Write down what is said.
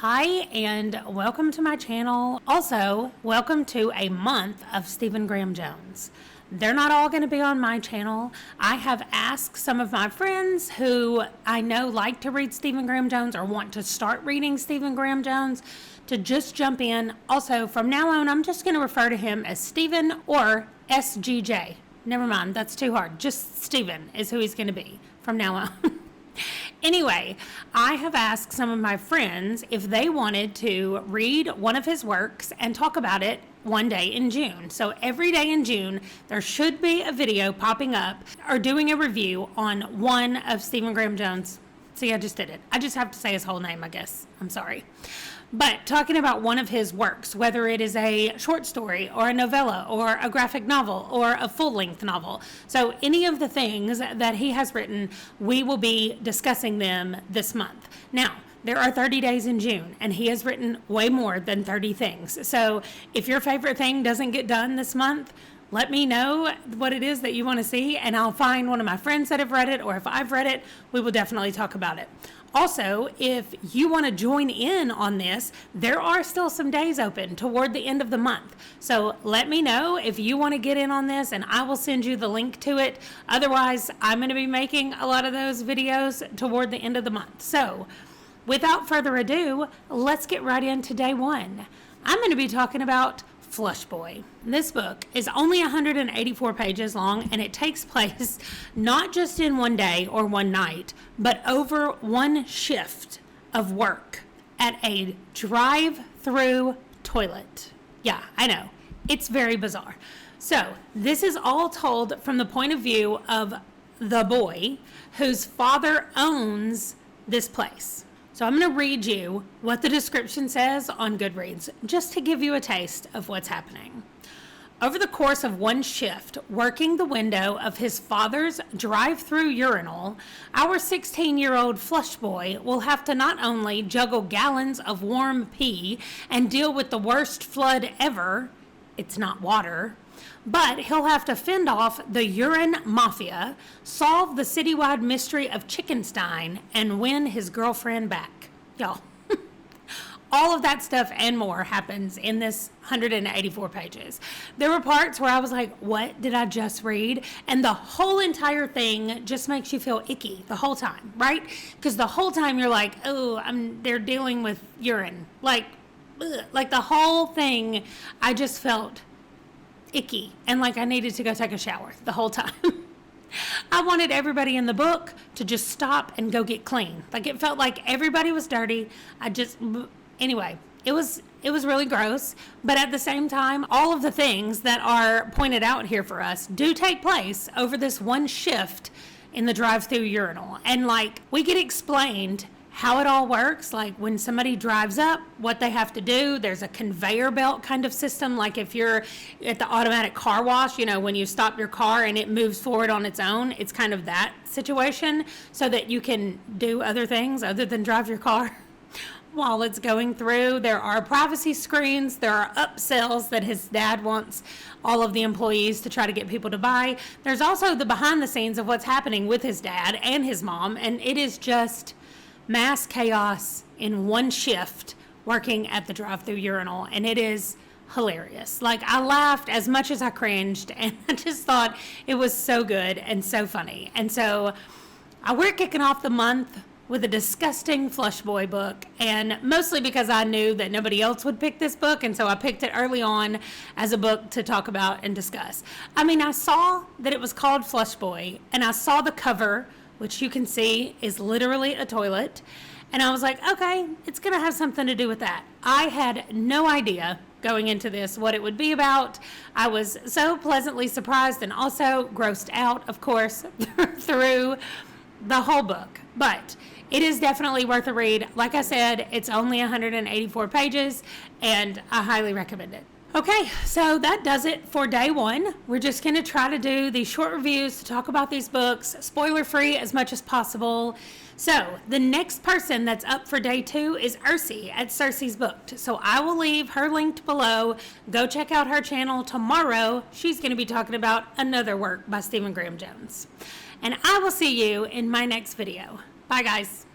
Hi, and welcome to my channel. Also, welcome to a month of Stephen Graham Jones. They're not all going to be on my channel. I have asked some of my friends who I know like to read Stephen Graham Jones or want to start reading Stephen Graham Jones to just jump in. Also, from now on, I'm just going to refer to him as Stephen or SGJ. Never mind, that's too hard. Just Stephen is who he's going to be from now on. Anyway, I have asked some of my friends if they wanted to read one of his works and talk about it one day in June. So every day in June, there should be a video popping up or doing a review on one of Stephen Graham Jones. See, I just did it. I just have to say his whole name, I guess. I'm sorry. But talking about one of his works, whether it is a short story or a novella or a graphic novel or a full-length novel. So any of the things that he has written, we will be discussing them this month. Now, there are 30 days in June, and he has written way more than 30 things. So if your favorite thing doesn't get done this month, let me know what it is that you want to see, and I'll find one of my friends that have read it, or if I've read it, we will definitely talk about it. Also, if you want to join in on this, there are still some days open toward the end of the month. So let me know if you want to get in on this, and I will send you the link to it. Otherwise, I'm going to be making a lot of those videos toward the end of the month. So without further ado, let's get right into day one. I'm going to be talking about Flushboy. This book is only 184 pages long, and it takes place not just in one day or one night, but over one shift of work at a drive-through toilet. Yeah, I know. It's very bizarre. So this is all told from the point of view of the boy whose father owns this place. So I'm going to read you what the description says on Goodreads, just to give you a taste of what's happening. Over the course of one shift, working the window of his father's drive-through urinal, our 16-year-old Flushboy will have to not only juggle gallons of warm pee and deal with the worst flood ever, it's not water, but he'll have to fend off the urine mafia, solve the citywide mystery of Chickenstein, and win his girlfriend back. Y'all, all of that stuff and more happens in this 184 pages. There were parts where I was like, what did I just read? And the whole entire thing just makes you feel icky the whole time, right? Because the whole time you're like, oh, they're dealing with urine. Like the whole thing, I just felt icky and like I needed to go take a shower the whole time. I wanted everybody in the book to just stop and go get clean. Like it felt like everybody was dirty. Anyway, it was really gross, but at the same time, all of the things that are pointed out here for us do take place over this one shift in the drive-through urinal. And like we get explained how it all works, like when somebody drives up, what they have to do. There's a conveyor belt kind of system, like if you're at the automatic car wash, when you stop your car and it moves forward on its own, it's kind of that situation so that you can do other things other than drive your car while it's going through. There are privacy screens, there are upsells that his dad wants all of the employees to try to get people to buy. There's also the behind the scenes of what's happening with his dad and his mom, and it is just mass chaos in one shift working at the drive-through urinal, and it is hilarious. Like I laughed as much as I cringed, and I just thought it was so good and so funny. And so we're kicking off the month with a disgusting Flushboy book, and mostly because I knew that nobody else would pick this book, and so I picked it early on as a book to talk about and discuss. I saw that it was called Flushboy, and I saw the cover, which you can see is literally a toilet. And I was like, okay, it's going to have something to do with that. I had no idea going into this what it would be about. I was so pleasantly surprised and also grossed out, of course, through the whole book. But it is definitely worth a read. Like I said, it's only 184 pages, and I highly recommend it. Okay, so that does it for day one. We're just going to try to do these short reviews to talk about these books, spoiler-free as much as possible. So the next person that's up for day two is Ercy at Cersei's Booked. So I will leave her linked below. Go check out her channel tomorrow. She's going to be talking about another work by Stephen Graham Jones. And I will see you in my next video. Bye, guys.